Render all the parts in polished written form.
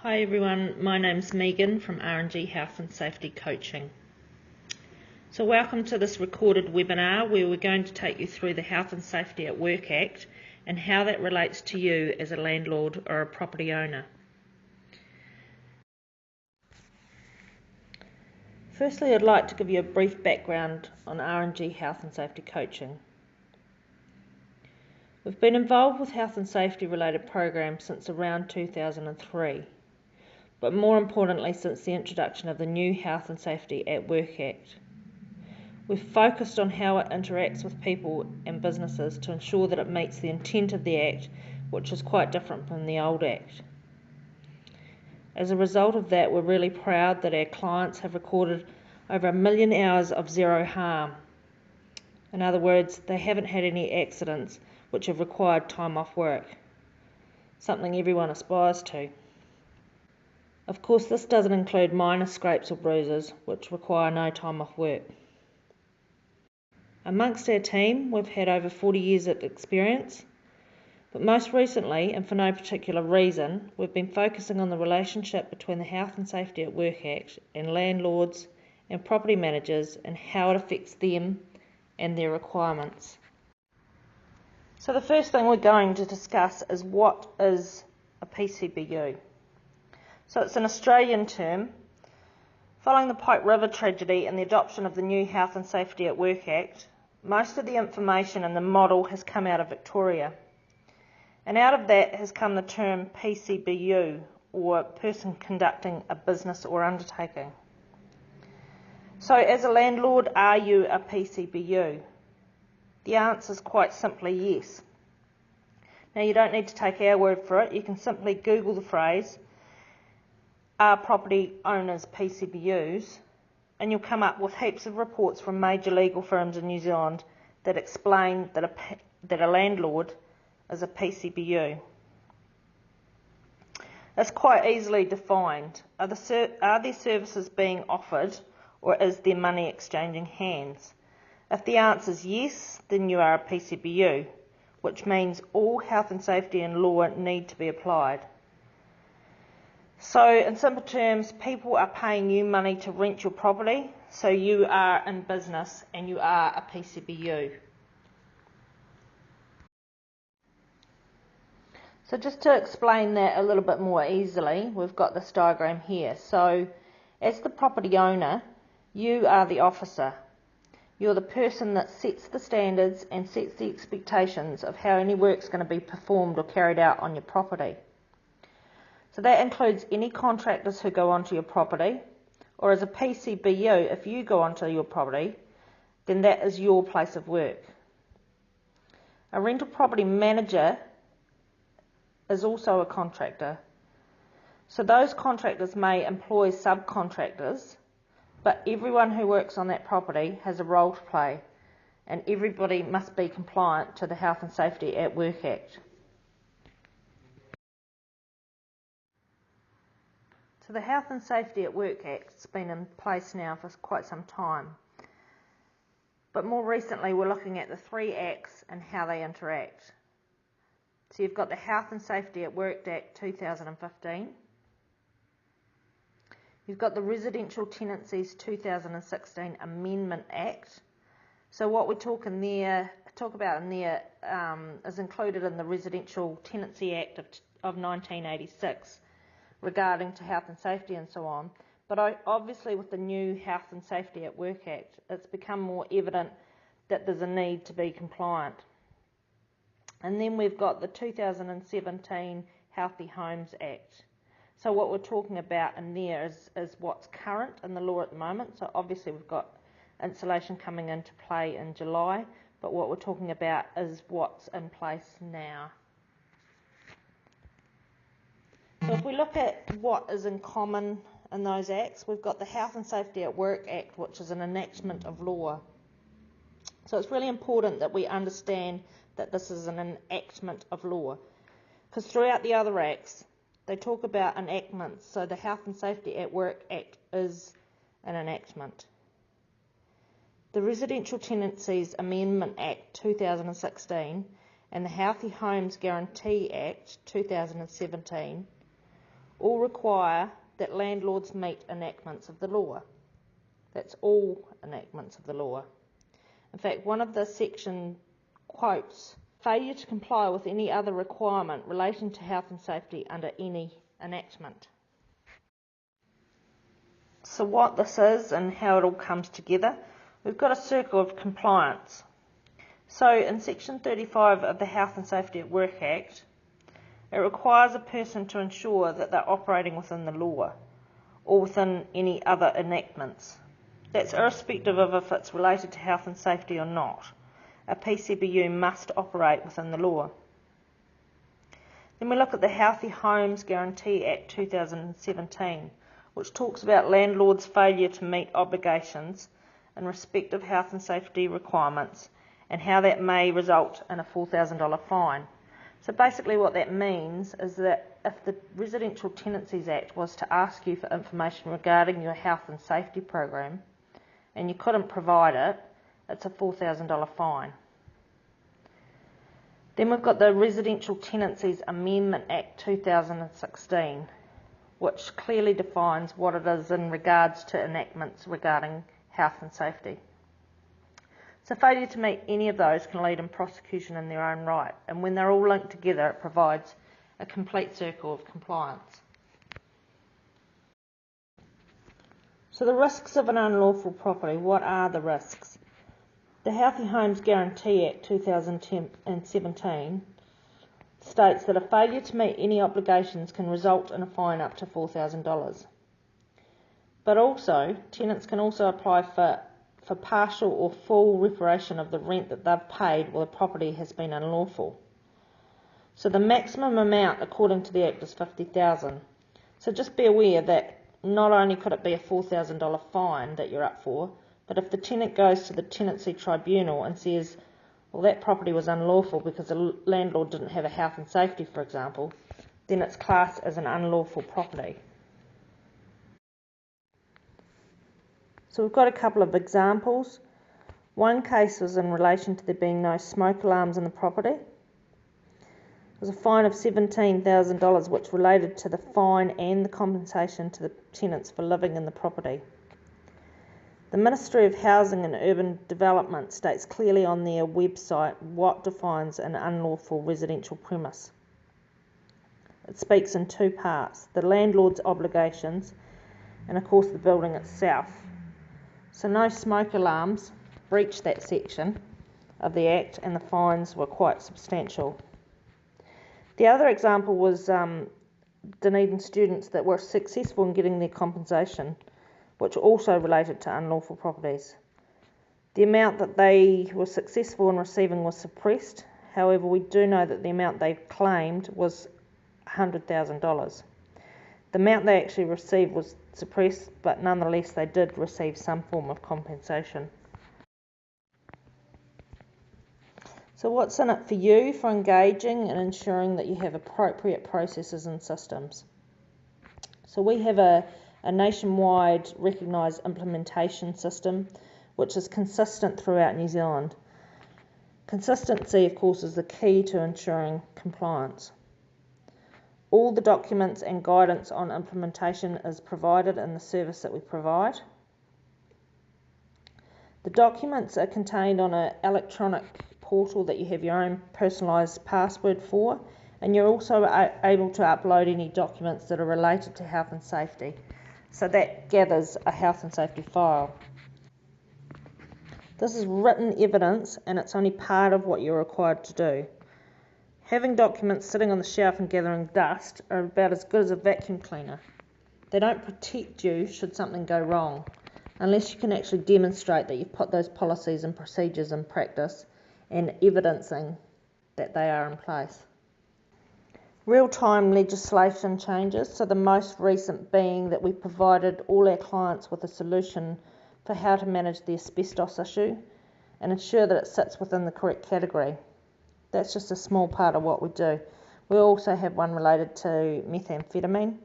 Hi everyone, my name's Megan from R&G Health and Safety Coaching. So welcome to this recorded webinar where we're going to take you through the Health and Safety at Work Act and how that relates to you as a landlord or a property owner. Firstly, I'd like to give you a brief background on R&G Health and Safety Coaching. We've been involved with health and safety related programs since around 2003. But more importantly since the introduction of the new Health and Safety at Work Act. We've focused on how it interacts with people and businesses to ensure that it meets the intent of the Act, which is quite different from the old Act. As a result of that, we're really proud that our clients have recorded over 1 million hours of zero harm. In other words, they haven't had any accidents which have required time off work, something everyone aspires to. Of course, this doesn't include minor scrapes or bruises, which require no time off work. Amongst our team, we've had over 40 years of experience, but most recently, and for no particular reason, we've been focusing on the relationship between the Health and Safety at Work Act and landlords and property managers and how it affects them and their requirements. So the first thing we're going to discuss is what is a PCBU. So it's an Australian term. Following the Pike River tragedy and the adoption of the new Health and Safety at Work Act, most of the information and the model has come out of Victoria. And out of that has come the term PCBU, or person conducting a business or undertaking. So as a landlord, are you a PCBU? The answer is quite simply yes. Now you don't need to take our word for it. You can simply Google the phrase, "Are property owners PCBUs?" and you'll come up with heaps of reports from major legal firms in New Zealand that explain that a landlord is a PCBU. It's quite easily defined. Are there services being offered, or is there money exchanging hands? If the answer is yes, then you are a PCBU, which means all health and safety and law need to be applied. So in simple terms, people are paying you money to rent your property, so you are in business and you are a PCBU. So just to explain that a little bit more easily, we've got this diagram here. So as the property owner, you are the officer. You're the person that sets the standards and sets the expectations of how any work's going to be performed or carried out on your property. So that includes any contractors who go onto your property, or as a PCBU, if you go onto your property, then that is your place of work. A rental property manager is also a contractor. So those contractors may employ subcontractors, but everyone who works on that property has a role to play, and everybody must be compliant to the Health and Safety at Work Act. So the Health and Safety at Work Act has been in place now for quite some time. But more recently we're looking at the three acts and how they interact. So you've got the Health and Safety at Work Act 2015. You've got the Residential Tenancies 2016 Amendment Act. So what we talk about in there is included in the Residential Tenancy Act of 1986 regarding to health and safety and so on. But obviously with the new Health and Safety at Work Act, it's become more evident that there's a need to be compliant. And then we've got the 2017 Healthy Homes Act. So what we're talking about in there is what's current in the law at the moment. So obviously we've got insulation coming into play in July, but what we're talking about is what's in place now. So if we look at what is in common in those acts, we've got the Health and Safety at Work Act, which is an enactment of law. So it's really important that we understand that this is an enactment of law, because throughout the other acts, they talk about enactments. So the Health and Safety at Work Act is an enactment. The Residential Tenancies Amendment Act 2016 and the Healthy Homes Guarantee Act 2017 all require that landlords meet enactments of the law. That's all enactments of the law. In fact, one of the section quotes, failure to comply with any other requirement relating to health and safety under any enactment. So what this is and how it all comes together, we've got a circle of compliance. So in section 35 of the Health and Safety at Work Act, it requires a person to ensure that they're operating within the law or within any other enactments. That's irrespective of if it's related to health and safety or not. A PCBU must operate within the law. Then we look at the Healthy Homes Guarantee Act 2017, which talks about landlords' failure to meet obligations in respect of health and safety requirements and how that may result in a $4,000 fine. So basically what that means is that if the Residential Tenancies Act was to ask you for information regarding your health and safety program and you couldn't provide it, it's a $4,000 fine. Then we've got the Residential Tenancies Amendment Act 2016, which clearly defines what it is in regards to enactments regarding health and safety. So failure to meet any of those can lead in prosecution in their own right, and when they're all linked together it provides a complete circle of compliance. So the risks of an unlawful property, what are the risks? The Healthy Homes Guarantee Act 2017 states that a failure to meet any obligations can result in a fine up to $4,000. But also, tenants can also apply for partial or full reparation of the rent that they've paid while the property has been unlawful. So the maximum amount according to the Act is $50,000. So just be aware that not only could it be a $4,000 fine that you're up for, but if the tenant goes to the tenancy tribunal and says, well, that property was unlawful because the landlord didn't have a health and safety, for example, then it's classed as an unlawful property. So we've got a couple of examples. One case was in relation to there being no smoke alarms in the property. It was a fine of $17,000 which related to the fine and the compensation to the tenants for living in the property. The Ministry of Housing and Urban Development states clearly on their website what defines an unlawful residential premise. It speaks in two parts, the landlord's obligations and of course the building itself. So no smoke alarms breached that section of the Act and the fines were quite substantial. The other example was Dunedin students that were successful in getting their compensation, which also related to unlawful properties. The amount that they were successful in receiving was suppressed. However, we do know that the amount they claimed was $100,000. The amount they actually received was suppressed, but nonetheless they did receive some form of compensation. So what's in it for you for engaging and ensuring that you have appropriate processes and systems? So we have a nationwide recognised implementation system which is consistent throughout New Zealand. Consistency, of course, is the key to ensuring compliance. All the documents and guidance on implementation is provided in the service that we provide. The documents are contained on an electronic portal that you have your own personalised password for, and you're also able to upload any documents that are related to health and safety. So that gathers a health and safety file. This is written evidence and it's only part of what you're required to do. Having documents sitting on the shelf and gathering dust are about as good as a vacuum cleaner. They don't protect you should something go wrong, unless you can actually demonstrate that you've put those policies and procedures in practice and evidencing that they are in place. Real-time legislation changes, so the most recent being that we provided all our clients with a solution for how to manage the asbestos issue and ensure that it sits within the correct category. That's just a small part of what we do. We also have one related to methamphetamine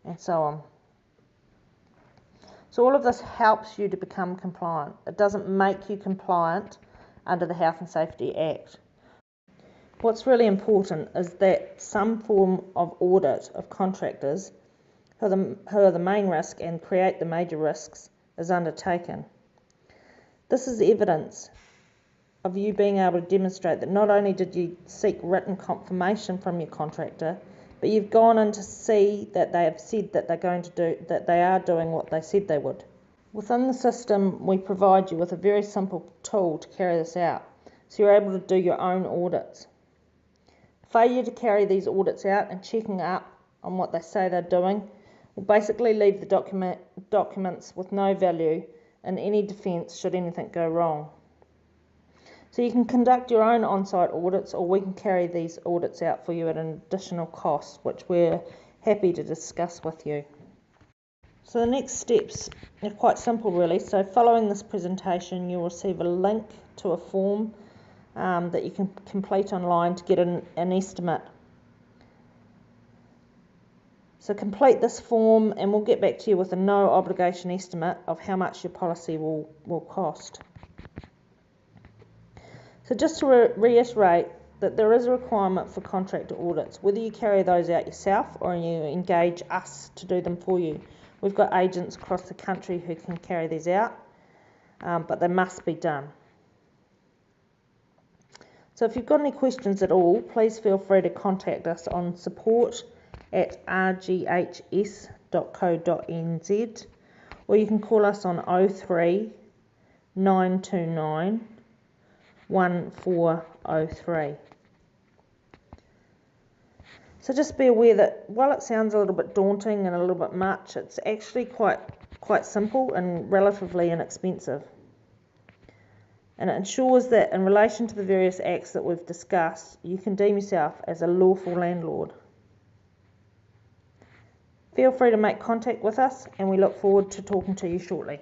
and so on. So all of this helps you to become compliant. It doesn't make you compliant under the Health and Safety Act. What's really important is that some form of audit of contractors who are the main risk and create the major risks, is undertaken. This is evidence of you being able to demonstrate that not only did you seek written confirmation from your contractor, but you've gone in to see that they have said that they are doing what they said they would. Within the system, we provide you with a very simple tool to carry this out, so you're able to do your own audits. Failure to carry these audits out and checking up on what they say they're doing will basically leave the documents with no value in any defence should anything go wrong. So you can conduct your own on-site audits, or we can carry these audits out for you at an additional cost, which we're happy to discuss with you. So the next steps are quite simple really. So following this presentation, you'll receive a link to a form that you can complete online to get an estimate. So complete this form and we'll get back to you with a no obligation estimate of how much your policy will cost. So just to reiterate that there is a requirement for contractor audits, whether you carry those out yourself or you engage us to do them for you. We've got agents across the country who can carry these out, but they must be done. So if you've got any questions at all, please feel free to contact us on support@rghs.co.nz, or you can call us on 03 929 1403. So just be aware that while it sounds a little bit daunting and a little bit much, it's actually quite simple and relatively inexpensive. And it ensures that in relation to the various acts that we've discussed, you can deem yourself as a lawful landlord. Feel free to make contact with us and we look forward to talking to you shortly.